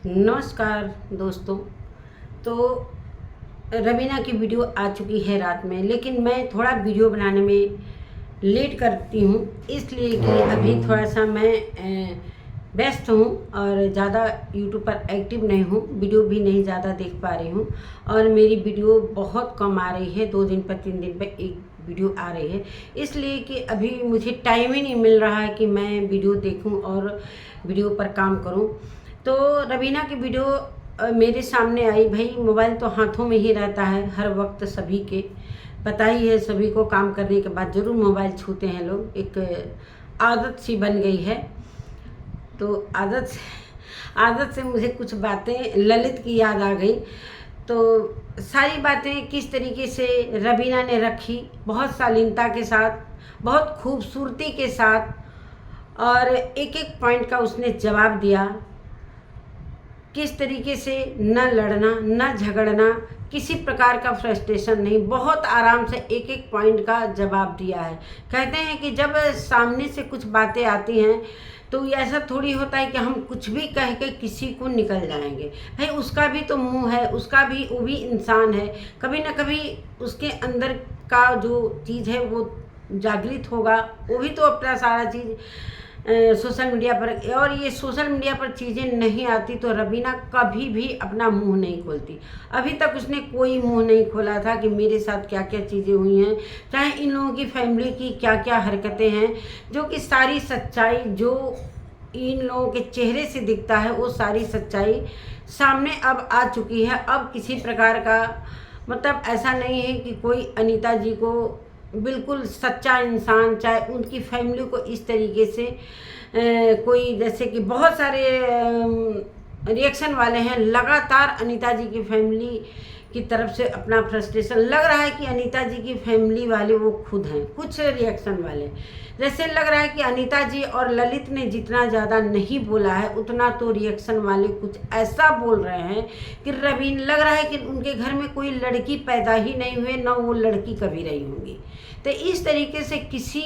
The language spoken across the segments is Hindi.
नमस्कार दोस्तों। तो रवीना की वीडियो आ चुकी है रात में, लेकिन मैं थोड़ा वीडियो बनाने में लेट करती हूँ, इसलिए कि अभी थोड़ा सा मैं व्यस्त हूँ और ज़्यादा यूट्यूब पर एक्टिव नहीं हूँ, वीडियो भी नहीं ज़्यादा देख पा रही हूँ और मेरी वीडियो बहुत कम आ रही है। 2 दिन पर 3 दिन पर एक वीडियो आ रही है, इसलिए कि अभी मुझे टाइम ही नहीं मिल रहा है कि मैं वीडियो देखूं और वीडियो पर काम करूं। तो रवीना की वीडियो मेरे सामने आई। भाई मोबाइल तो हाथों में ही रहता है हर वक्त, सभी के पता ही है, सभी को काम करने के बाद ज़रूर मोबाइल छूते हैं लोग, एक आदत सी बन गई है। तो आदत से मुझे कुछ बातें ललित की याद आ गई। तो सारी बातें किस तरीके से रवीना ने रखी, बहुत शालीनता के साथ, बहुत खूबसूरती के साथ, और एक एक पॉइंट का उसने जवाब दिया। किस तरीके से न लड़ना न झगड़ना, किसी प्रकार का फ्रस्ट्रेशन नहीं, बहुत आराम से एक एक पॉइंट का जवाब दिया है। कहते हैं कि जब सामने से कुछ बातें आती हैं तो ऐसा थोड़ी होता है कि हम कुछ भी कह के किसी को निकल जाएंगे। भाई उसका भी तो मुंह है, उसका भी, वो भी इंसान है, कभी ना कभी उसके अंदर का जो चीज़ है वो जागृत होगा, वो भी तो अपना सारा चीज़ सोशल मीडिया पर, और ये सोशल मीडिया पर चीज़ें नहीं आती तो रवीना कभी भी अपना मुंह नहीं खोलती। अभी तक उसने कोई मुंह नहीं खोला था कि मेरे साथ क्या क्या चीज़ें हुई हैं, चाहे इन लोगों की फैमिली की क्या क्या हरकतें हैं, जो कि सारी सच्चाई जो इन लोगों के चेहरे से दिखता है वो सारी सच्चाई सामने अब आ चुकी है। अब किसी प्रकार का मतलब ऐसा नहीं है कि कोई अनीता जी को बिल्कुल सच्चा इंसान, चाहे उनकी फैमिली को इस तरीके से कोई, जैसे कि बहुत सारे रिएक्शन वाले हैं लगातार अनीता जी की फैमिली की तरफ से अपना फ्रस्ट्रेशन, लग रहा है कि अनीता जी की फैमिली वाले वो खुद हैं, कुछ रिएक्शन वाले जैसे लग रहा है कि अनीता जी और ललित ने जितना ज़्यादा नहीं बोला है उतना तो रिएक्शन वाले कुछ ऐसा बोल रहे हैं कि रवीना, लग रहा है कि उनके घर में कोई लड़की पैदा ही नहीं हुई, ना वो लड़की कभी रही होंगी। तो इस तरीके से किसी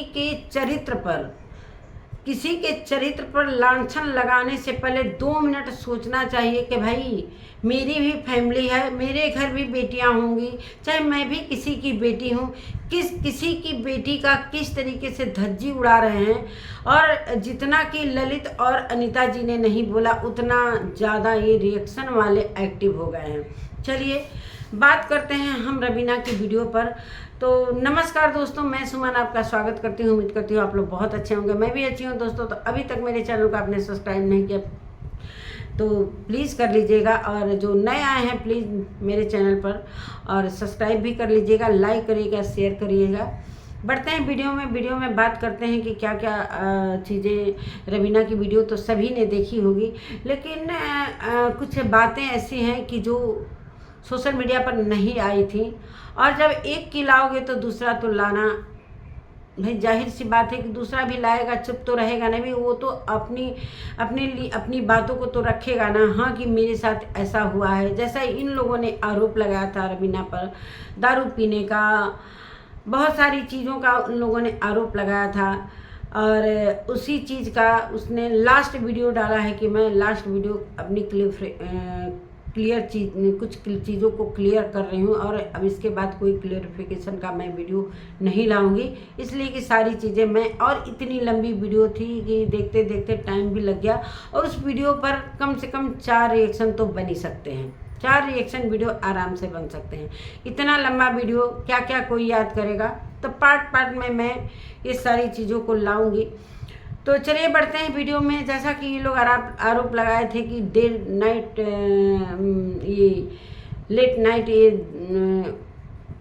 के चरित्र पर लांछन लगाने से पहले 2 मिनट सोचना चाहिए कि भाई मेरी भी फैमिली है, मेरे घर भी बेटियां होंगी, चाहे मैं भी किसी की बेटी हूँ, किसी की बेटी का किस तरीके से धज्जी उड़ा रहे हैं। और जितना कि ललित और अनीता जी ने नहीं बोला उतना ज़्यादा ये रिएक्शन वाले एक्टिव हो गए हैं। चलिए बात करते हैं हम रवीना की वीडियो पर। तो नमस्कार दोस्तों, मैं सुमन आपका स्वागत करती हूँ। उम्मीद करती हूँ आप लोग बहुत अच्छे होंगे, मैं भी अच्छी हूँ दोस्तों। तो अभी तक मेरे चैनल को आपने सब्सक्राइब नहीं किया तो प्लीज़ कर लीजिएगा, और जो नए आए हैं प्लीज़ मेरे चैनल पर और सब्सक्राइब भी कर लीजिएगा, लाइक करिएगा, शेयर करिएगा। बढ़ते हैं वीडियो में बात करते हैं कि क्या क्या चीज़ें रवीना की वीडियो तो सभी ने देखी होगी, लेकिन कुछ बातें ऐसी हैं कि जो सोशल मीडिया पर नहीं आई थी, और जब एक की लाओगे तो दूसरा तो लाना, भाई जाहिर सी बात है कि दूसरा भी लाएगा, चुप तो रहेगा नहीं, वो तो अपनी बातों को तो रखेगा ना। हाँ कि मेरे साथ ऐसा हुआ है, जैसा इन लोगों ने आरोप लगाया था रवीना पर, दारू पीने का, बहुत सारी चीज़ों का उन लोगों ने आरोप लगाया था, और उसी चीज़ का उसने लास्ट वीडियो डाला है कि मैं लास्ट वीडियो अपनी कुछ चीज़ों को क्लियर कर रही हूँ, और अब इसके बाद कोई क्लियरिफिकेशन का मैं वीडियो नहीं लाऊंगी, इसलिए कि सारी चीज़ें मैं, और इतनी लंबी वीडियो थी कि देखते देखते टाइम भी लग गया, और उस वीडियो पर कम से कम 4 रिएक्शन तो बन ही सकते हैं, 4 रिएक्शन वीडियो आराम से बन सकते हैं। इतना लंबा वीडियो क्या क्या कोई याद करेगा, तो पार्ट में मैं ये सारी चीज़ों को लाऊंगी। तो चलिए बढ़ते हैं वीडियो में। जैसा कि ये लोग आरोप लगाए थे कि ये लेट नाइट ये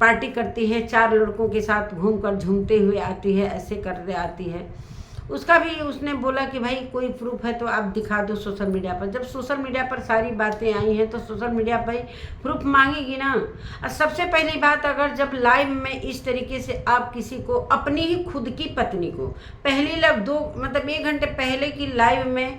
पार्टी करती है, 4 लड़कों के साथ घूमकर झूमते हुए आती है, ऐसे करते आती है। उसका भी उसने बोला कि भाई कोई प्रूफ है तो आप दिखा दो सोशल मीडिया पर। जब सोशल मीडिया पर सारी बातें आई हैं तो सोशल मीडिया पर ही प्रूफ मांगेगी ना। और सबसे पहली बात, अगर जब लाइव में इस तरीके से आप किसी को, अपनी ही खुद की पत्नी को, पहली 1 घंटे पहले की लाइव में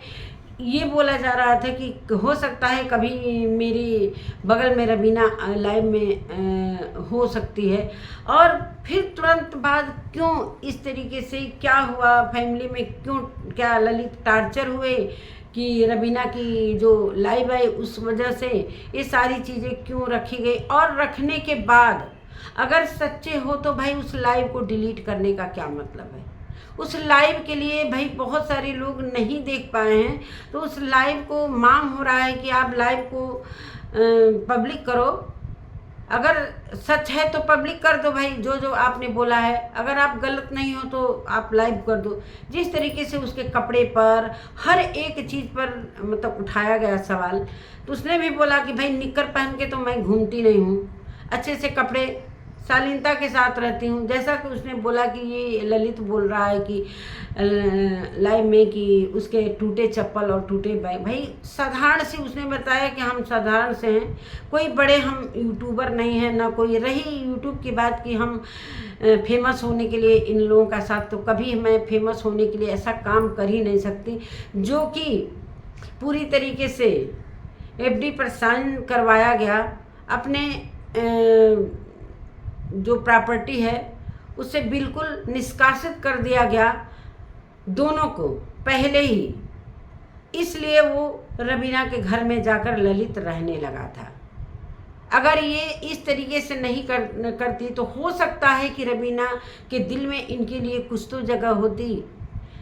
ये बोला जा रहा था कि हो सकता है कभी मेरी बगल में रवीना लाइव में हो सकती है, और फिर तुरंत बाद क्यों इस तरीके से, क्या हुआ फैमिली में, क्यों, क्या ललित टार्चर हुए, कि रवीना की जो लाइव है उस वजह से ये सारी चीज़ें क्यों रखी गई, और रखने के बाद अगर सच्चे हो तो भाई उस लाइव को डिलीट करने का क्या मतलब है। उस लाइव के लिए भाई बहुत सारे लोग नहीं देख पाए हैं, तो उस लाइव को मांग हो रहा है कि आप लाइव को पब्लिक करो। अगर सच है तो पब्लिक कर दो भाई, जो जो आपने बोला है। अगर आप गलत नहीं हो तो आप लाइव कर दो। जिस तरीके से उसके कपड़े पर, हर एक चीज़ पर मतलब उठाया गया सवाल, तो उसने भी बोला कि भाई निक्कर पहन के तो मैं घूमती नहीं हूँ, अच्छे से कपड़े शालीनता के साथ रहती हूँ। जैसा कि उसने बोला कि ये ललित बोल रहा है कि लाइव में कि उसके टूटे चप्पल और टूटे बैग। भाई साधारण से उसने बताया कि हम साधारण से हैं, कोई बड़े हम यूट्यूबर नहीं हैं ना कोई। रही यूट्यूब की बात कि हम फेमस होने के लिए इन लोगों का साथ, तो कभी मैं फेमस होने के लिए ऐसा काम कर ही नहीं सकती जो कि पूरी तरीके से एफडी पर साइन करवाया गया। अपने जो प्रॉपर्टी है उससे बिल्कुल निष्कासित कर दिया गया दोनों को पहले ही, इसलिए वो रवीना के घर में जाकर ललित रहने लगा था। अगर ये इस तरीके से नहीं करती तो हो सकता है कि रवीना के दिल में इनके लिए कुछ तो जगह होती।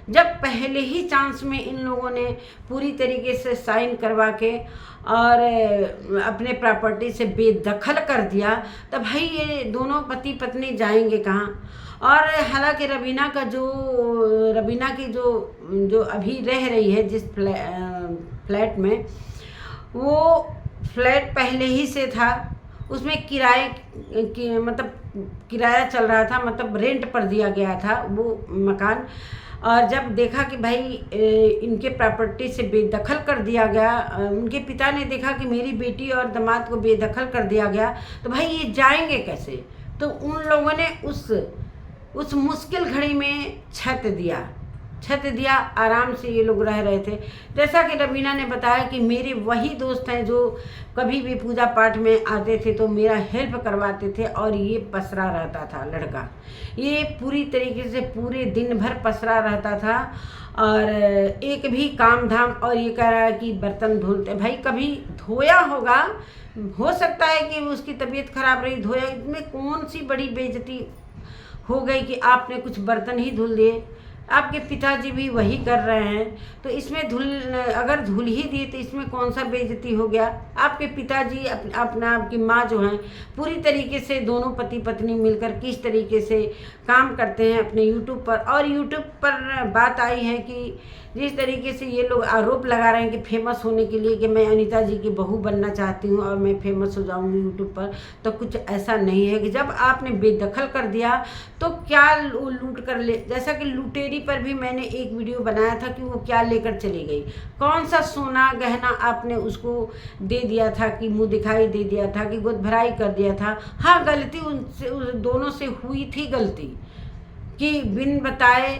जब पहले ही चांस में इन लोगों ने पूरी तरीके से साइन करवा के और अपने प्रॉपर्टी से बेदखल कर दिया, तब भाई ये दोनों पति पत्नी जाएंगे कहाँ। और हालांकि रवीना की जो अभी रह रही है जिस फ्लैट में, वो फ्लैट पहले ही से था, उसमें मतलब किराया चल रहा था, मतलब रेंट पर दिया गया था वो मकान। और जब देखा कि भाई इनके प्रॉपर्टी से बेदखल कर दिया गया, उनके पिता ने देखा कि मेरी बेटी और दामाद को बेदखल कर दिया गया, तो भाई ये जाएंगे कैसे। तो उन लोगों ने उस मुश्किल घड़ी में छत दिया, आराम से ये लोग रह रहे थे। जैसा कि रवीना ने बताया कि मेरे वही दोस्त हैं जो कभी भी पूजा पाठ में आते थे तो मेरा हेल्प करवाते थे, और ये पसरा रहता था लड़का, ये पूरी तरीके से पूरे दिन भर पसरा रहता था और एक भी काम धाम। और ये कह रहा है कि बर्तन धुलते, भाई कभी धोया होगा, हो सकता है कि उसकी तबीयत खराब रही, धोया, इसमें कौन सी बड़ी बेइज्जती हो गई कि आपने कुछ बर्तन ही धुल दिए। आपके पिताजी भी वही कर रहे हैं, तो इसमें अगर धुल ही दिए तो इसमें कौन सा बेइज्जती हो गया। आपके पिताजी आपकी माँ जो हैं पूरी तरीके से दोनों पति पत्नी मिलकर किस तरीके से काम करते हैं अपने यूट्यूब पर। और यूट्यूब पर बात आई है कि जिस तरीके से ये लोग आरोप लगा रहे हैं कि फेमस होने के लिए कि मैं अनीता जी की बहू बनना चाहती हूँ और मैं फेमस हो जाऊँगी यूट्यूब पर, तो कुछ ऐसा नहीं है। कि जब आपने बेदखल कर दिया तो क्या लूट कर ले, जैसा कि लुटेरी पर भी मैंने एक वीडियो बनाया था कि वो क्या लेकर चली गई, कौन सा सोना गहना आपने उसको दे दिया था कि मुँह दिखाई दे दिया था कि गोद भराई कर दिया था। हाँ, गलती उनसे दोनों से हुई थी, गलती कि बिन बताए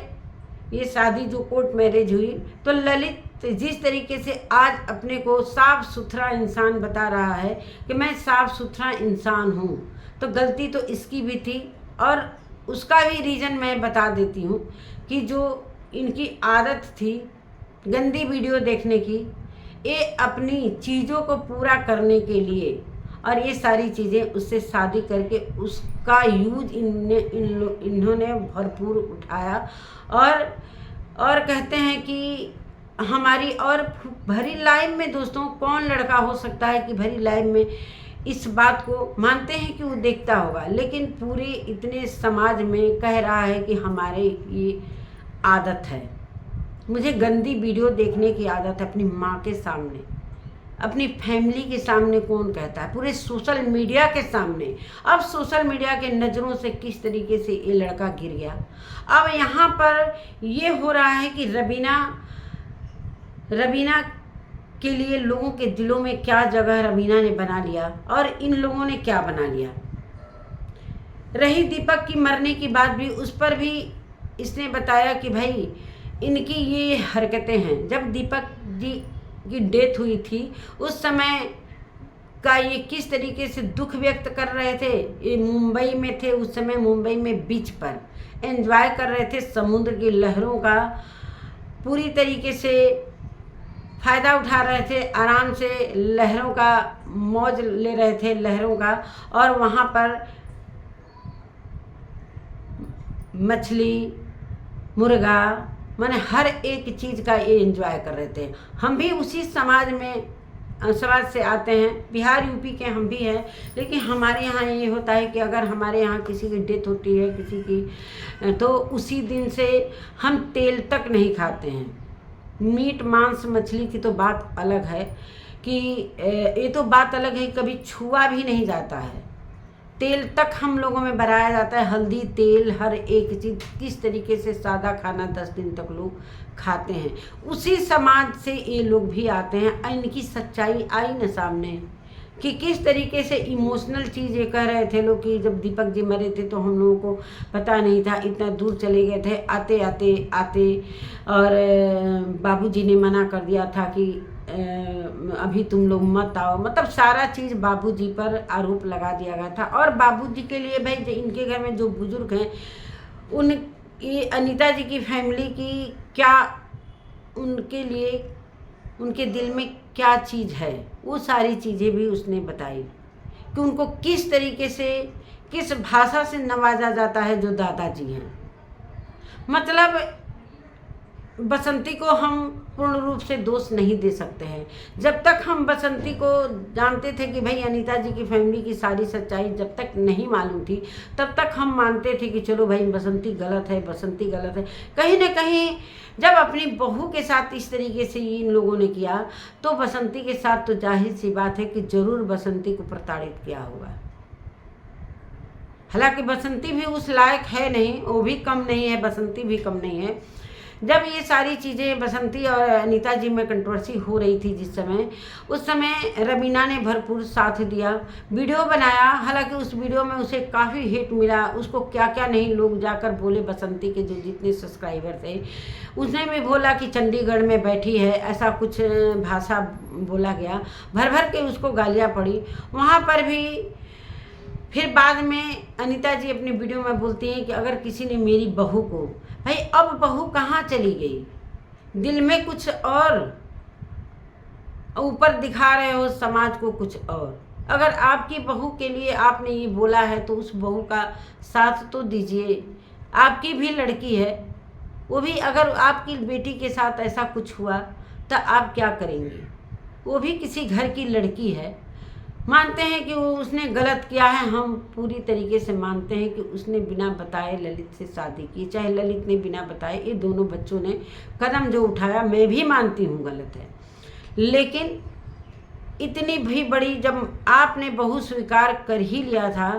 ये शादी जो कोर्ट मैरिज हुई। तो ललित जिस तरीके से आज अपने को साफ सुथरा इंसान बता रहा है कि मैं साफ सुथरा इंसान हूँ, तो गलती तो इसकी भी थी। और उसका भी रीज़न मैं बता देती हूँ कि जो इनकी आदत थी गंदी वीडियो देखने की, ये अपनी चीज़ों को पूरा करने के लिए और ये सारी चीज़ें उससे शादी करके उसका यूज इन्होंने भरपूर उठाया। और कहते हैं कि हमारी और भरी लाइफ में दोस्तों कौन लड़का हो सकता है कि भरी लाइफ में इस बात को मानते हैं कि वो देखता होगा, लेकिन पूरे इतने समाज में कह रहा है कि हमारे ये आदत है। मुझे गंदी वीडियो देखने की आदत है अपनी माँ के सामने, अपनी फैमिली के सामने कौन कहता है, पूरे सोशल मीडिया के सामने। अब सोशल मीडिया के नज़रों से किस तरीके से ये लड़का गिर गया। अब यहाँ पर ये हो रहा है कि रवीना के लिए लोगों के दिलों में क्या जगह रवीना ने बना लिया और इन लोगों ने क्या बना लिया। रही दीपक की मरने की बात भी, उस पर भी इसने बताया कि भाई इनकी ये हरकतें हैं। जब दीपक जी की डेथ हुई थी उस समय का ये किस तरीके से दुख व्यक्त कर रहे थे। ये मुंबई में थे उस समय, मुंबई में बीच पर एंजॉय कर रहे थे समुद्र की लहरों का, पूरी तरीके से फ़ायदा उठा रहे थे, आराम से लहरों का मौज ले रहे थे, लहरों का। और वहाँ पर मछली, मुर्गा, माने हर एक चीज़ का ये एंजॉय कर रहे थे। हम भी उसी समाज से आते हैं, बिहार यूपी के हम भी हैं। लेकिन हमारे यहाँ ये होता है कि अगर हमारे यहाँ किसी की डेथ होती है किसी की, तो उसी दिन से हम तेल तक नहीं खाते हैं। मीट मांस मछली की तो बात अलग है कि ये तो बात अलग है, कभी छुआ भी नहीं जाता है। तेल तक हम लोगों में बढ़ाया जाता है, हल्दी तेल हर एक चीज़। किस तरीके से सादा खाना 10 दिन तक लोग खाते हैं, उसी समाज से ये लोग भी आते हैं। इनकी सच्चाई आई न सामने कि किस तरीके से इमोशनल चीज़ें कह रहे थे लोग कि जब दीपक जी मरे थे तो हम लोगों को पता नहीं था, इतना दूर चले गए थे आते आते आते। और बाबूजी ने मना कर दिया था कि अभी तुम लोग मत आओ, मतलब सारा चीज़ बाबूजी पर आरोप लगा दिया गया था। और बाबूजी के लिए भाई इनके घर में जो बुजुर्ग हैं, उन ये अनीता जी की फैमिली की क्या, उनके लिए उनके दिल में क्या चीज़ है, वो सारी चीज़ें भी उसने बताई कि उनको किस तरीके से, किस भाषा से नवाजा जाता है जो दादाजी हैं। मतलब बसंती को हम पूर्ण रूप से दोष नहीं दे सकते हैं। जब तक हम बसंती को जानते थे कि भाई अनीता जी की फैमिली की सारी सच्चाई जब तक नहीं मालूम थी, तब तक हम मानते थे कि चलो भाई बसंती गलत है, बसंती गलत है। कहीं ना कहीं जब अपनी बहू के साथ इस तरीके से इन लोगों ने किया, तो बसंती के साथ तो जाहिर सी बात है कि जरूर बसंती को प्रताड़ित किया होगा। हालांकि बसंती भी उस लायक है नहीं, वो भी कम नहीं है, बसंती भी कम नहीं है। जब ये सारी चीज़ें बसंती और अनीता जी में कंट्रोवर्सी हो रही थी जिस समय, उस समय रवीना ने भरपूर साथ दिया, वीडियो बनाया। हालांकि उस वीडियो में उसे काफ़ी हिट मिला, उसको क्या क्या नहीं लोग जाकर बोले, बसंती के जो जितने सब्सक्राइबर थे उसने भी बोला कि चंडीगढ़ में बैठी है, ऐसा कुछ भाषा बोला गया, भर भर के उसको गालियाँ पड़ी वहाँ पर भी। फिर बाद में अनीता जी अपनी वीडियो में बोलती हैं कि अगर किसी ने मेरी बहू को, भाई अब बहू कहाँ चली गई, दिल में कुछ और, ऊपर दिखा रहे हो समाज को कुछ और। अगर आपकी बहू के लिए आपने ये बोला है तो उस बहू का साथ तो दीजिए। आपकी भी लड़की है, वो भी अगर आपकी बेटी के साथ ऐसा कुछ हुआ तो आप क्या करेंगे? वो भी किसी घर की लड़की है। मानते हैं कि वो उसने गलत किया है, हम पूरी तरीके से मानते हैं कि उसने बिना बताए ललित से शादी की, चाहे ललित ने बिना बताए, ये दोनों बच्चों ने कदम जो उठाया मैं भी मानती हूँ गलत है। लेकिन इतनी भी बड़ी जब आपने बहू स्वीकार कर ही लिया था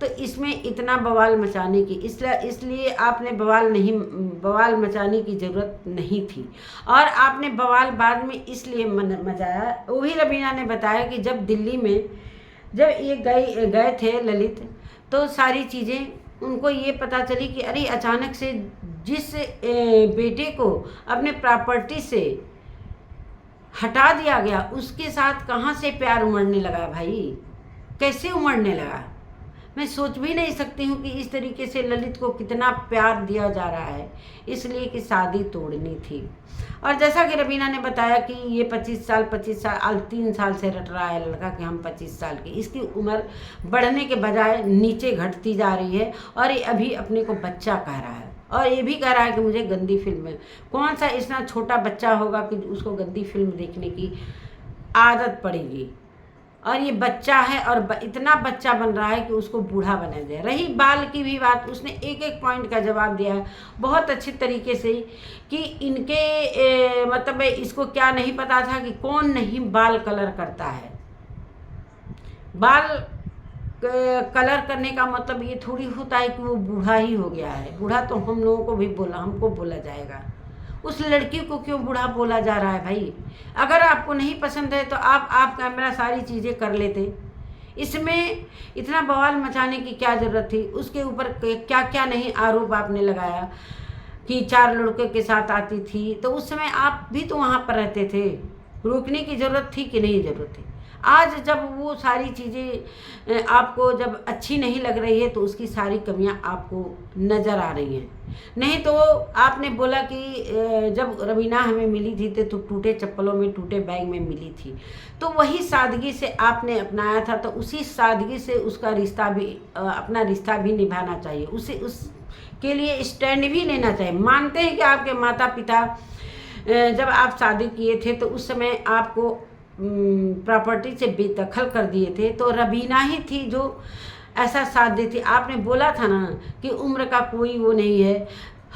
तो इसमें इतना बवाल मचाने की, इसलिए आपने बवाल मचाने की ज़रूरत नहीं थी। और आपने बवाल बाद में इसलिए मचाया, वो भी रवीना ने बताया कि जब दिल्ली में जब ये गए थे ललित, तो सारी चीज़ें उनको ये पता चली कि अरे अचानक से जिस बेटे को अपने प्रॉपर्टी से हटा दिया गया, उसके साथ कहाँ से प्यार उमड़ने लगा भाई, कैसे उमड़ने लगा? मैं सोच भी नहीं सकती हूँ कि इस तरीके से ललित को कितना प्यार दिया जा रहा है, इसलिए कि शादी तोड़नी थी। और जैसा कि रवीना ने बताया कि ये 25 साल 3 साल से रट रहा है लड़का कि हम 25 साल की, इसकी उम्र बढ़ने के बजाय नीचे घटती जा रही है। और ये अभी अपने को बच्चा कह रहा है, और ये भी कह रहा है कि मुझे गंदी फिल्म, कौन सा इतना छोटा बच्चा होगा कि उसको गंदी फिल्म देखने की आदत पड़ेगी। और ये बच्चा है और इतना बच्चा बन रहा है कि उसको बूढ़ा बना जाए। रही बाल की भी बात, उसने एक एक पॉइंट का जवाब दिया है बहुत अच्छी तरीके से कि इनके मतलब इसको क्या नहीं पता था कि कौन नहीं बाल कलर करता है। बाल कलर करने का मतलब ये थोड़ी होता है कि वो बूढ़ा ही हो गया है। बूढ़ा तो हम लोगों को भी हमको बोला जाएगा, उस लड़की को क्यों बूढ़ा बोला जा रहा है भाई? अगर आपको नहीं पसंद है तो आप कैमरा सारी चीज़ें कर लेते, इसमें इतना बवाल मचाने की क्या ज़रूरत थी? उसके ऊपर क्या क्या नहीं आरोप आपने लगाया कि 4 लड़के के साथ आती थी, तो उस समय आप भी तो वहाँ पर रहते थे, रोकने की ज़रूरत थी कि नहीं ज़रूरत थी? आज जब वो सारी चीज़ें आपको जब अच्छी नहीं लग रही है तो उसकी सारी कमियां आपको नज़र आ रही हैं। नहीं तो आपने बोला कि जब रवीना हमें मिली थी तो टूटे चप्पलों में टूटे बैग में मिली थी, तो वही सादगी से आपने अपनाया था, तो उसी सादगी से उसका रिश्ता भी अपना रिश्ता भी निभाना चाहिए, उसे उसके लिए स्टैंड भी लेना चाहिए। मानते हैं कि आपके माता पिता जब आप शादी किए थे तो उस समय आपको प्रॉपर्टी से बेदखल कर दिए थे, तो रवीना ही थी जो ऐसा साथ देती। आपने बोला था ना कि उम्र का कोई वो नहीं है,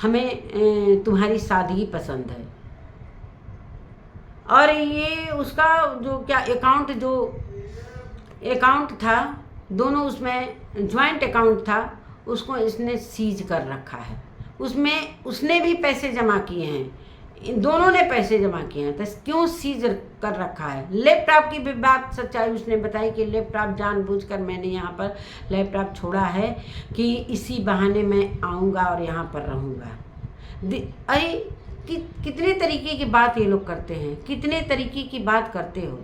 हमें तुम्हारी सादगी पसंद है। और ये उसका जो क्या अकाउंट था, दोनों उसमें ज्वाइंट अकाउंट था, उसको इसने सीज कर रखा है। उसमें उसने भी पैसे जमा किए हैं, इन दोनों ने पैसे जमा किए हैं, तो क्यों सीज कर रखा है? लैपटॉप की भी बात सच्चाई उसने बताई कि लैपटॉप जानबूझकर मैंने यहाँ पर लैपटॉप छोड़ा है कि इसी बहाने मैं आऊँगा और यहाँ पर रहूँगा। अरे कितने तरीके की बात ये लोग करते हैं, कितने तरीके की बात करते हो।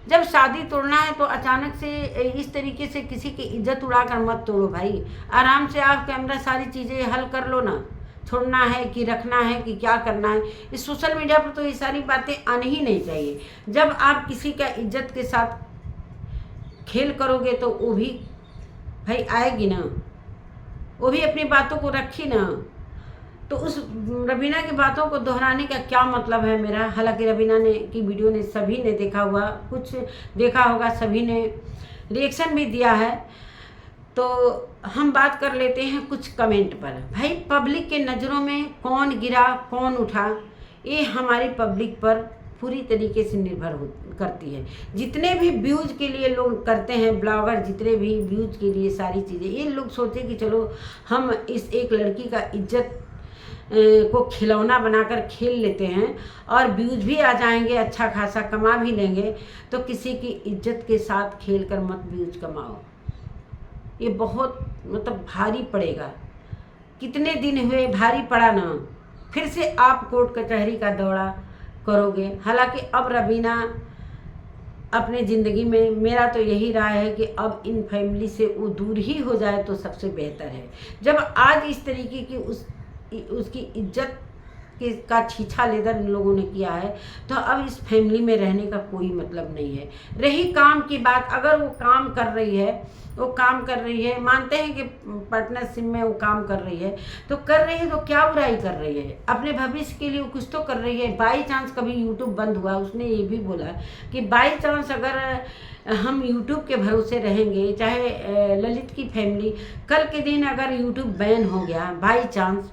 जब शादी तोड़ना है तो अचानक से इस तरीके से किसी की इज्जत उड़ाकर मत तोड़ो भाई। आराम से आप कैमरा सारी चीज़ें हल कर लो ना, छोड़ना है कि रखना है कि क्या करना है। इस सोशल मीडिया पर तो ये सारी बातें आनी ही नहीं चाहिए। जब आप किसी का इज्जत के साथ खेल करोगे तो वो भी भाई आएगी ना, वो भी अपनी बातों को रखी ना। तो उस रवीना की बातों को दोहराने का क्या मतलब है मेरा? हालांकि रवीना ने की वीडियो ने सभी ने देखा हुआ, कुछ देखा होगा, सभी ने रिएक्शन भी दिया है। तो हम बात कर लेते हैं कुछ कमेंट पर। भाई पब्लिक के नज़रों में कौन गिरा कौन उठा, ये हमारी पब्लिक पर पूरी तरीके से निर्भर करती है। जितने भी व्यूज़ के लिए लोग करते हैं, ब्लॉगर जितने भी व्यूज़ के लिए सारी चीज़ें, ये लोग सोचे कि चलो हम इस एक लड़की का इज्जत को खिलौना बनाकर खेल लेते हैं और व्यूज़ भी आ जाएंगे, अच्छा खासा कमा भी लेंगे। तो किसी की इज्जत के साथ खेल कर मत व्यूज़ कमाओ, ये बहुत मतलब भारी पड़ेगा। कितने दिन हुए भारी पड़ा ना, फिर से आप कोर्ट कचहरी का दौरा करोगे। हालांकि अब रवीना अपने ज़िंदगी में, मेरा तो यही राय है कि अब इन फैमिली से वो दूर ही हो जाए तो सबसे बेहतर है। जब आज इस तरीके की उसकी इज्जत का छीछा लेदर इन लोगों ने किया है, तो अब इस फैमिली में रहने का कोई मतलब नहीं है। रही काम की बात, अगर वो काम कर रही है, मानते हैं कि पार्टनरशिप में वो काम कर रही है, तो क्या बुराई कर रही है? अपने भविष्य के लिए कुछ तो कर रही है। बाई चांस कभी यूट्यूब बंद हुआ, उसने ये भी बोला कि बाई चांस अगर हम यूट्यूब के भरोसे रहेंगे, चाहे ललित की फैमिली कल के दिन अगर यूट्यूब बैन हो गया बाई चांस,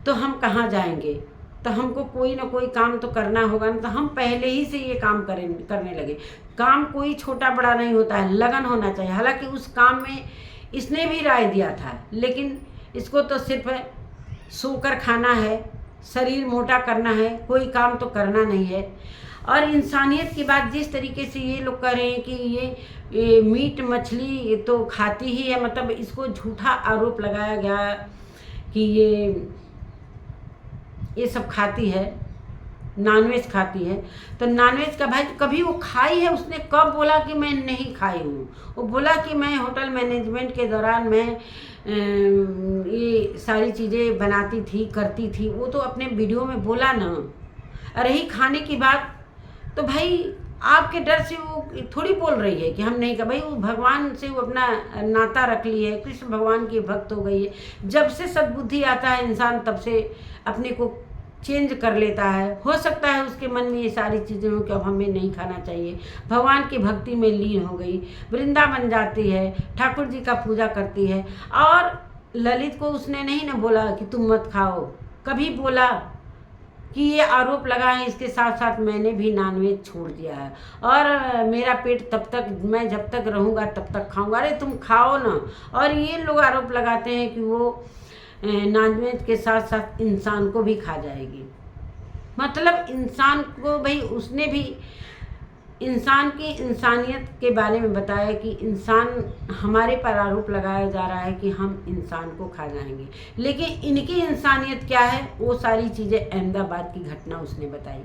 तो हम कहाँ जाएंगे? तो हमको कोई ना कोई काम तो करना होगा ना। तो हम पहले ही से ये काम करने लगे। काम कोई छोटा बड़ा नहीं होता है, लगन होना चाहिए। हालांकि उस काम में इसने भी राय दिया था, लेकिन इसको तो सिर्फ सोकर खाना है, शरीर मोटा करना है, कोई काम तो करना नहीं है। और इंसानियत की बात जिस तरीके से ये लोग कह रहे हैं कि ये मीट मछली तो खाती ही है, मतलब इसको झूठा आरोप लगाया गया कि ये सब खाती है, नॉनवेज खाती है। तो नॉनवेज का भाई कभी वो खाई है? उसने कब बोला कि मैं नहीं खाई हूँ? वो बोला कि मैं होटल मैनेजमेंट के दौरान मैं ये सारी चीज़ें बनाती थी, करती थी। वो तो अपने वीडियो में बोला ना। रही खाने की बात, तो भाई आपके डर से वो थोड़ी बोल रही है कि हम नहीं कर। भाई वो भगवान से वो अपना नाता रख ली है, कृष्ण भगवान की भक्त हो गई है। जब से सद्बुद्धि आता है इंसान, तब से अपने को चेंज कर लेता है। हो सकता है उसके मन में ये सारी चीज़ें हो कि अब हमें नहीं खाना चाहिए। भगवान की भक्ति में लीन हो गई, वृंदावन जाती है, ठाकुर जी का पूजा करती है। और ललित को उसने नहीं ना बोला कि तुम मत खाओ, कभी बोला कि ये आरोप लगा है। इसके साथ साथ मैंने भी नॉनवेज छोड़ दिया है और मेरा पेट तब तक, मैं जब तक रहूँगा तब तक खाऊंगा। अरे तुम खाओ ना। और ये लोग आरोप लगाते हैं कि वो नॉनवेज के साथ साथ इंसान को भी खा जाएगी। मतलब इंसान को, भाई उसने भी इंसान की इंसानियत के बारे में बताया कि इंसान, हमारे पर आरोप लगाया जा रहा है कि हम इंसान को खा जाएंगे, लेकिन इनकी इंसानियत क्या है वो सारी चीज़ें अहमदाबाद की घटना उसने बताई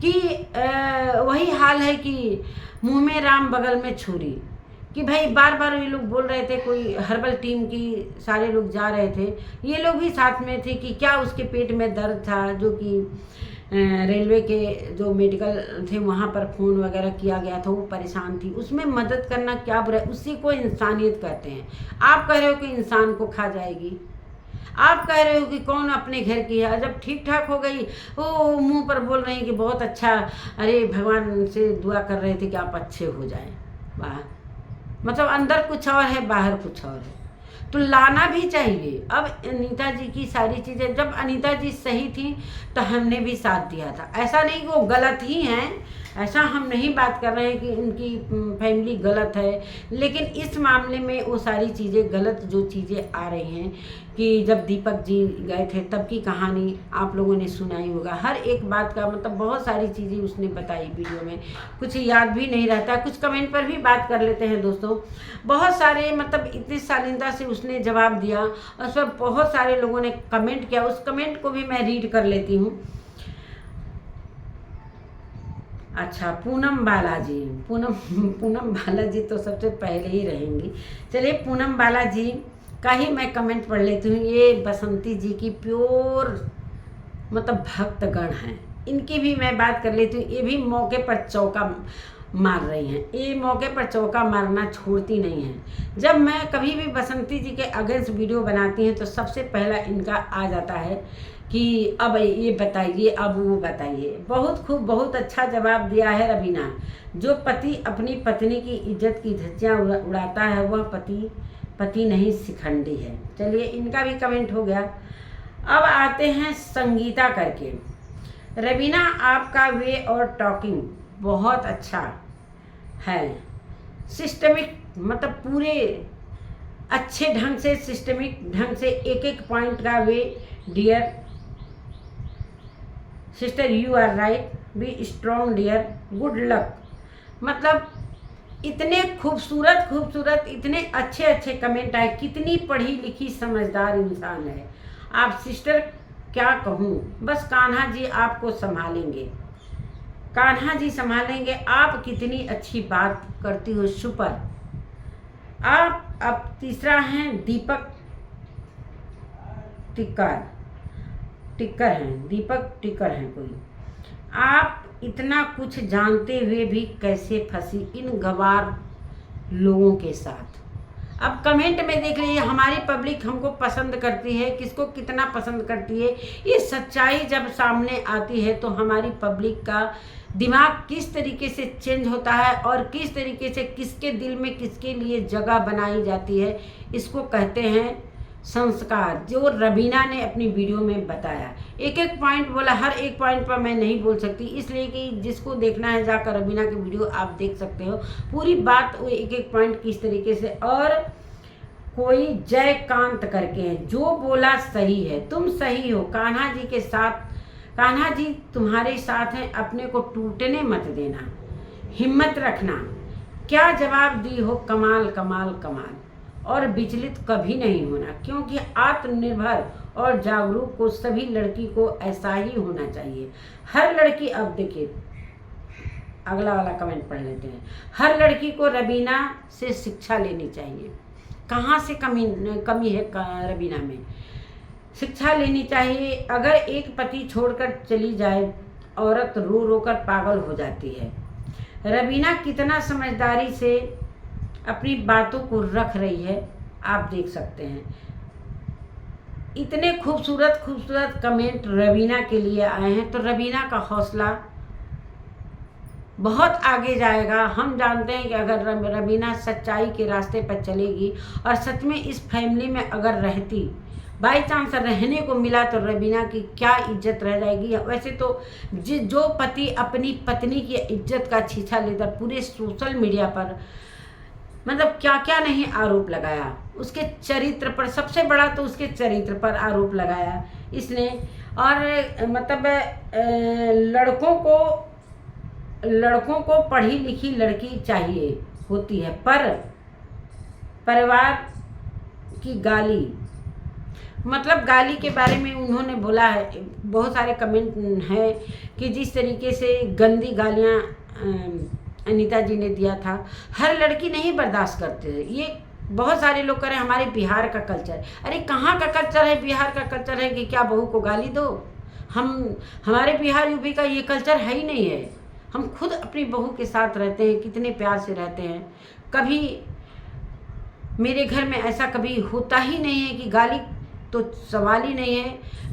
कि वही हाल है कि मुंह में राम बगल में छुरी, कि भाई बार बार ये लोग बोल रहे थे, कोई हर्बल टीम की सारे लोग जा रहे थे, ये लोग भी साथ में थे, कि क्या उसके पेट में दर्द था, जो कि रेलवे के जो मेडिकल थे वहाँ पर फ़ोन वगैरह किया गया था, वो परेशान थी, उसमें मदद करना क्या बुरा है, उसी को इंसानियत कहते हैं। आप कह रहे हो कि इंसान को खा जाएगी, आप कह रहे हो कि कौन अपने घर की है, जब ठीक ठाक हो गई वो मुंह पर बोल रहे हैं कि बहुत अच्छा, अरे भगवान से दुआ कर रहे थे कि आप अच्छे हो जाएं। वाह, मतलब अंदर कुछ और है, बाहर कुछ और है, तो लाना भी चाहिए। अब अनीता जी की सारी चीज़ें, जब अनीता जी सही थी तो हमने भी साथ दिया था, ऐसा नहीं कि वो गलत ही हैं, ऐसा हम नहीं बात कर रहे हैं कि उनकी फैमिली गलत है, लेकिन इस मामले में वो सारी चीज़ें गलत जो चीज़ें आ रही हैं, कि जब दीपक जी गए थे तब की कहानी आप लोगों ने सुनाई होगा, हर एक बात का मतलब बहुत सारी चीज़ें उसने बताई वीडियो में, कुछ याद भी नहीं रहता, कुछ कमेंट पर भी बात कर लेते हैं दोस्तों, बहुत सारे मतलब इतनी शालीनता से उसने जवाब दिया, उस पर बहुत सारे लोगों ने कमेंट किया, उस कमेंट को भी मैं रीड कर लेती हूँ। अच्छा, पूनम बालाजी, पूनम बालाजी तो सबसे पहले ही रहेंगी। चलिए, पूनम बालाजी का ही मैं कमेंट पढ़ लेती हूँ। ये बसंती जी की प्योर मतलब भक्तगण हैं, इनकी भी मैं बात कर लेती हूँ। ये भी मौके पर चौका मार रही हैं, ये मौके पर चौका मारना छोड़ती नहीं हैं। जब मैं कभी भी बसंती जी के अगेंस्ट वीडियो बनाती हैं तो सबसे पहला इनका आ जाता है कि अब ये बताइए, अब वो बताइए। बहुत खूब, बहुत अच्छा जवाब दिया है रवीना। जो पति अपनी पत्नी की इज्जत की धज्जियाँ उड़ाता है वह पति नहीं शिखंडी है। चलिए, इनका भी कमेंट हो गया। अब आते हैं संगीता करके। रवीना, आपका वे और टॉकिंग बहुत अच्छा है, सिस्टमिक, मतलब पूरे अच्छे ढंग से, सिस्टमिक ढंग से एक एक पॉइंट का वे। Dear sister, you are right, be strong dear, good luck. मतलब इतने खूबसूरत इतने अच्छे अच्छे कमेंट आए, कितनी पढ़ी लिखी समझदार इंसान है आप सिस्टर, क्या कहूँ, बस कान्हा जी आपको संभालेंगे, कान्हा जी संभालेंगे। आप कितनी अच्छी बात करती हो, सुपर। आप अब तीसरा हैं दीपक टिक्कर हैं, दीपक टिक्कर हैं कोई। आप इतना कुछ जानते हुए भी कैसे फंसी इन गवार लोगों के साथ। अब कमेंट में देख लीजिए, हमारी पब्लिक हमको पसंद करती है, किसको कितना पसंद करती है, ये सच्चाई जब सामने आती है तो हमारी पब्लिक का दिमाग किस तरीके से चेंज होता है और किस तरीके से किसके दिल में किसके लिए जगह बनाई जाती है, इसको कहते हैं संस्कार। जो रवीना ने अपनी वीडियो में बताया, एक एक पॉइंट बोला, हर एक पॉइंट पर मैं नहीं बोल सकती, इसलिए कि जिसको देखना है जाकर रवीना की वीडियो आप देख सकते हो पूरी बात, वो एक एक पॉइंट किस तरीके से। और कोई जयकांत करके है, जो बोला सही है, तुम सही हो, कान्हा जी के साथ, कान्हा जी तुम्हारे साथ हैं, अपने को टूटने मत देना, हिम्मत रखना। क्या जवाब दी हो, कमाल कमाल कमाल। और विचलित कभी नहीं होना, क्योंकि आत्मनिर्भर और जागरूक को सभी लड़की को ऐसा ही होना चाहिए। हर लड़की, अब देखिए अगला वाला कमेंट पढ़ लेते हैं। हर लड़की को रवीना से शिक्षा लेनी चाहिए। कहाँ से कमी है रवीना में, शिक्षा लेनी चाहिए। अगर एक पति छोड़कर चली जाए, औरत रो रो कर पागल हो जाती है। रवीना कितना समझदारी से अपनी बातों को रख रही है, आप देख सकते हैं। इतने खूबसूरत कमेंट रवीना के लिए आए हैं, तो रवीना का हौसला बहुत आगे जाएगा। हम जानते हैं कि अगर रवीना सच्चाई के रास्ते पर चलेगी और सच में इस फैमिली में अगर रहती, बाई चांस रहने को मिला, तो रवीना की क्या इज्जत रह जाएगी। वैसे तो जो पति अपनी पत्नी की इज्जत का छीछा लेता, पूरे सोशल मीडिया पर मतलब क्या क्या नहीं आरोप लगाया उसके चरित्र पर, सबसे बड़ा तो उसके चरित्र पर आरोप लगाया इसने। और मतलब लड़कों को पढ़ी लिखी लड़की चाहिए होती है, पर परिवार की गाली, मतलब गाली के बारे में उन्होंने बोला है, बहुत सारे कमेंट हैं कि जिस तरीके से गंदी गालियाँ अनीता जी ने दिया था, हर लड़की नहीं बर्दाश्त करते हैं। ये बहुत सारे लोग कह रहे हैं हमारे बिहार का कल्चर। अरे कहाँ का कल्चर है? बिहार का कल्चर है कि क्या बहू को गाली दो? हमारे बिहार यूपी का ये कल्चर है ही नहीं है। हम खुद अपनी बहू के साथ रहते हैं, कितने प्यार से रहते हैं। कभी मेरे घर में ऐसा कभी होता ही नहीं है कि गाली तो सवाल ही नहीं है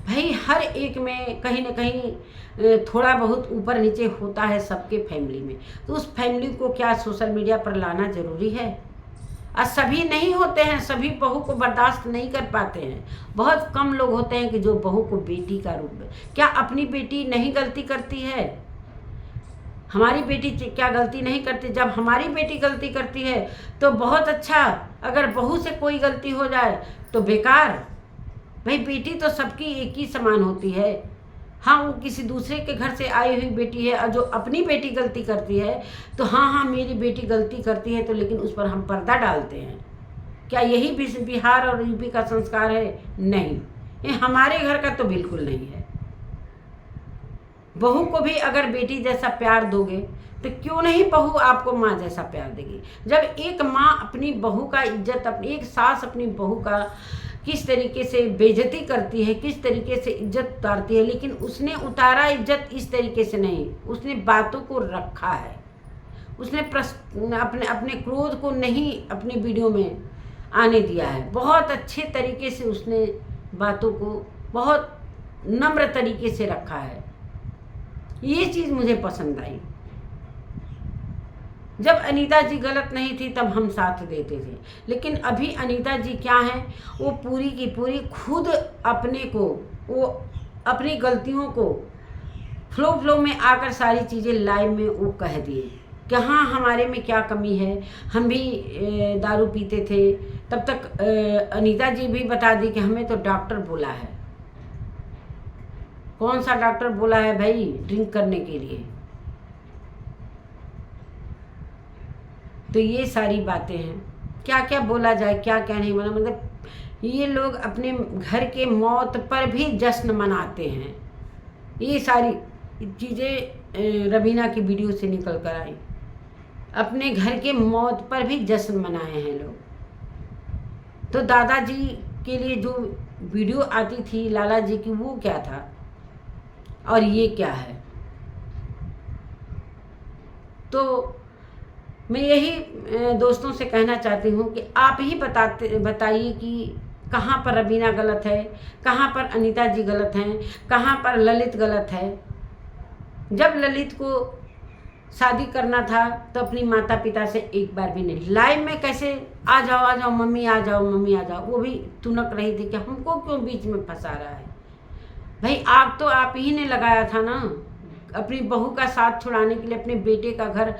भाई। हर एक में कहीं ना कहीं थोड़ा बहुत ऊपर नीचे होता है सबके फैमिली में। तो उस फैमिली को क्या सोशल मीडिया पर लाना ज़रूरी है? और सभी नहीं होते हैं, सभी बहू को बर्दाश्त नहीं कर पाते हैं। बहुत कम लोग होते हैं कि जो बहू को बेटी का रूप में, क्या अपनी बेटी नहीं गलती करती है? हमारी बेटी क्या गलती नहीं करती? जब हमारी बेटी गलती करती है तो बहुत अच्छा, अगर बहू से कोई गलती हो जाए तो बेकार। भाई बेटी तो सबकी एक ही समान होती है। हाँ, वो किसी दूसरे के घर से आई हुई बेटी है और जो अपनी बेटी गलती करती है तो हाँ मेरी बेटी गलती करती है तो, लेकिन उस पर हम पर्दा डालते हैं। क्या यही बिहार और यूपी का संस्कार है? नहीं, ये हमारे घर का तो बिल्कुल नहीं है। बहू को भी अगर बेटी जैसा प्यार दोगे तो क्यों नहीं बहू आपको माँ जैसा प्यार देगी? जब एक माँ अपनी बहू का इज्जत, अपनी एक सास अपनी बहू का किस तरीके से बेइज्जती करती है, किस तरीके से इज्जत उतारती है, लेकिन उसने उतारा इज्जत इस तरीके से नहीं, उसने बातों को रखा है। उसने अपने क्रोध को नहीं अपनी वीडियो में आने दिया है। बहुत अच्छे तरीके से उसने बातों को बहुत नम्र तरीके से रखा है। ये चीज़ मुझे पसंद आई। जब अनीता जी गलत नहीं थी तब हम साथ देते थे, लेकिन अभी अनीता जी क्या हैं, वो पूरी की पूरी खुद अपने को, वो अपनी गलतियों को फ्लो में आकर सारी चीज़ें लाइव में वो कह दिए कि हाँ हमारे में क्या कमी है, हम भी दारू पीते थे। तब तक अनीता जी भी बता दी कि हमें तो डॉक्टर बोला है। कौन सा डॉक्टर बोला है भाई ड्रिंक करने के लिए? तो ये सारी बातें हैं, क्या क्या बोला जाए, क्या क्या नहीं बोला। मतलब ये लोग अपने घर के मौत पर भी जश्न मनाते हैं। ये सारी चीज़ें रवीना की वीडियो से निकल कर आई। अपने घर के मौत पर भी जश्न मनाए हैं लोग। तो दादाजी के लिए जो वीडियो आती थी लाला जी की, वो क्या था और ये क्या है? तो मैं यही दोस्तों से कहना चाहती हूँ कि आप ही बताइए कि कहाँ पर रवीना गलत है, कहाँ पर अनीता जी गलत हैं, कहाँ पर ललित गलत है। जब ललित को शादी करना था तो अपनी माता पिता से एक बार भी नहीं, लाइव में कैसे आ जाओ मम्मी आ जाओ मम्मी आ जाओ, वो भी तुनक रही थी कि हमको क्यों बीच में फंसा रहा है। भाई आग तो आप ही ने लगाया था ना, अपनी बहू का साथ छुड़ाने के लिए, अपने बेटे का घर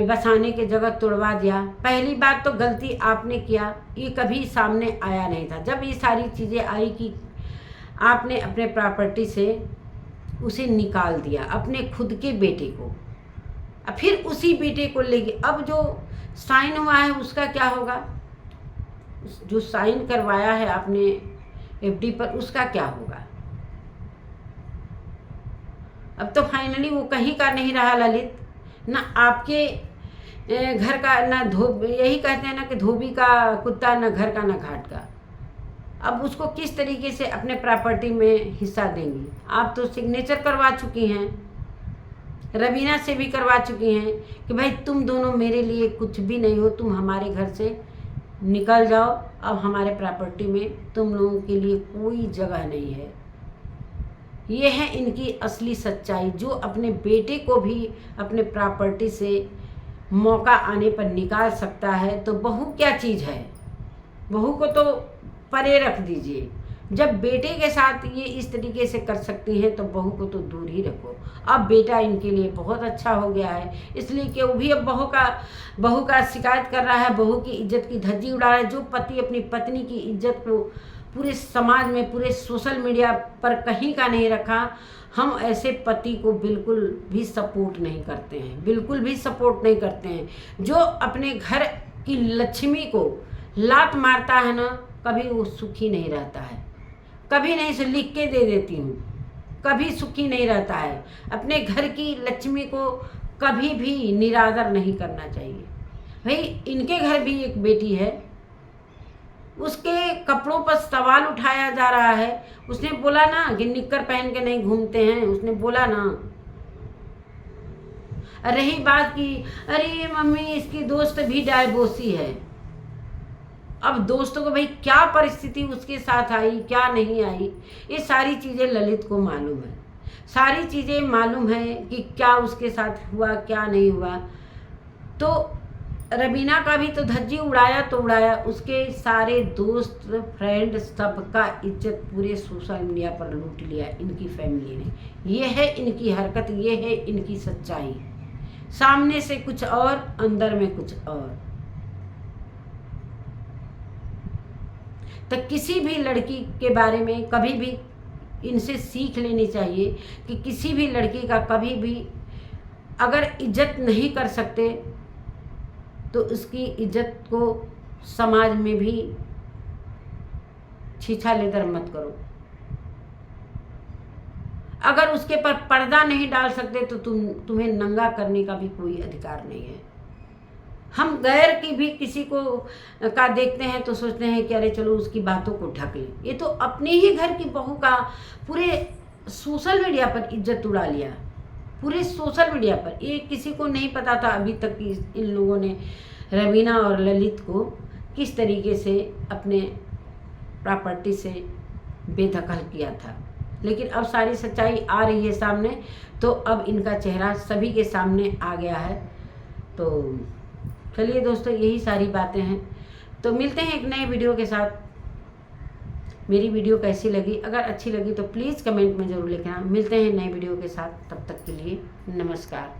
बसाने के जगह तोड़वा दिया। पहली बात तो गलती आपने किया, ये कभी सामने आया नहीं था। जब ये सारी चीज़ें आई कि आपने अपने प्रॉपर्टी से उसे निकाल दिया, अपने खुद के बेटे को, फिर उसी बेटे को लेके अब जो साइन हुआ है उसका क्या होगा? जो साइन करवाया है आपने एफडी पर, उसका क्या होगा? अब तो फाइनली वो कहीं का नहीं रहा ललित, ना आपके घर का, ना यही कहते हैं ना कि धोबी का कुत्ता, ना घर का ना घाट का। अब उसको किस तरीके से अपने प्रॉपर्टी में हिस्सा देंगी? आप तो सिग्नेचर करवा चुकी हैं, रवीना से भी करवा चुकी हैं कि भाई तुम दोनों मेरे लिए कुछ भी नहीं हो, तुम हमारे घर से निकल जाओ, अब हमारे प्रॉपर्टी में तुम लोगों के लिए कोई जगह नहीं है। ये है इनकी असली सच्चाई, जो अपने बेटे को भी अपने प्रॉपर्टी से मौका आने पर निकाल सकता है। तो बहू क्या चीज़ है? बहू को तो परे रख दीजिए। जब बेटे के साथ ये इस तरीके से कर सकती हैं तो बहू को तो दूर ही रखो। अब बेटा इनके लिए बहुत अच्छा हो गया है, इसलिए कि वो भी अब बहू का शिकायत कर रहा है, बहू की इज्जत की धज्जी उड़ा रहा है। जो पति अपनी पत्नी की इज्जत को पूरे समाज में, पूरे सोशल मीडिया पर कहीं का नहीं रखा, हम ऐसे पति को बिल्कुल भी सपोर्ट नहीं करते हैं, बिल्कुल भी सपोर्ट नहीं करते हैं। जो अपने घर की लक्ष्मी को लात मारता है ना, कभी वो सुखी नहीं रहता है। कभी नहीं, से लिख के दे देती हूँ, कभी सुखी नहीं रहता है। अपने घर की लक्ष्मी को कभी भी निरादर नहीं करना चाहिए। भाई इनके घर भी एक बेटी है, उसके कपड़ों पर सवाल उठाया जा रहा है। उसने बोला ना कि निक्कर पहन के नहीं घूमते हैं, उसने बोला ना। रही बात की, अरे मम्मी इसकी दोस्त भी डायवोर्सी है। अब दोस्तों को भाई क्या परिस्थिति उसके साथ आई, क्या नहीं आई, ये सारी चीज़ें ललित को मालूम है। सारी चीज़ें मालूम है कि क्या उसके साथ हुआ, क्या नहीं हुआ। तो रवीना का भी तो धज्जी उड़ाया तो उड़ाया, उसके सारे दोस्त फ्रेंड सबका इज्जत पूरे सोशल मीडिया पर लूट लिया इनकी फैमिली ने। ये है इनकी हरकत, ये है इनकी सच्चाई। सामने से कुछ और, अंदर में कुछ और। तो किसी भी लड़की के बारे में कभी भी इनसे सीख लेनी चाहिए कि किसी भी लड़की का कभी भी अगर इज्जत नहीं कर सकते तो उसकी इज्जत को समाज में भी छीछा लेकर मत करो। अगर उसके पर पर्दा नहीं डाल सकते तो तुम्हें नंगा करने का भी कोई अधिकार नहीं है। हम गैर की भी किसी को का देखते हैं तो सोचते हैं कि अरे चलो उसकी बातों को ढक लें। ये तो अपने ही घर की बहू का पूरे सोशल मीडिया पर इज्जत उड़ा लिया, पूरे सोशल मीडिया पर। ये किसी को नहीं पता था अभी तक कि इन लोगों ने रवीना और ललित को किस तरीके से अपने प्रॉपर्टी से बेदखल किया था। लेकिन अब सारी सच्चाई आ रही है सामने, तो अब इनका चेहरा सभी के सामने आ गया है। तो चलिए दोस्तों, यही सारी बातें हैं। तो मिलते हैं एक नए वीडियो के साथ। मेरी वीडियो कैसी लगी, अगर अच्छी लगी तो प्लीज़ कमेंट में ज़रूर लिखना। मिलते हैं नए वीडियो के साथ, तब तक के लिए नमस्कार।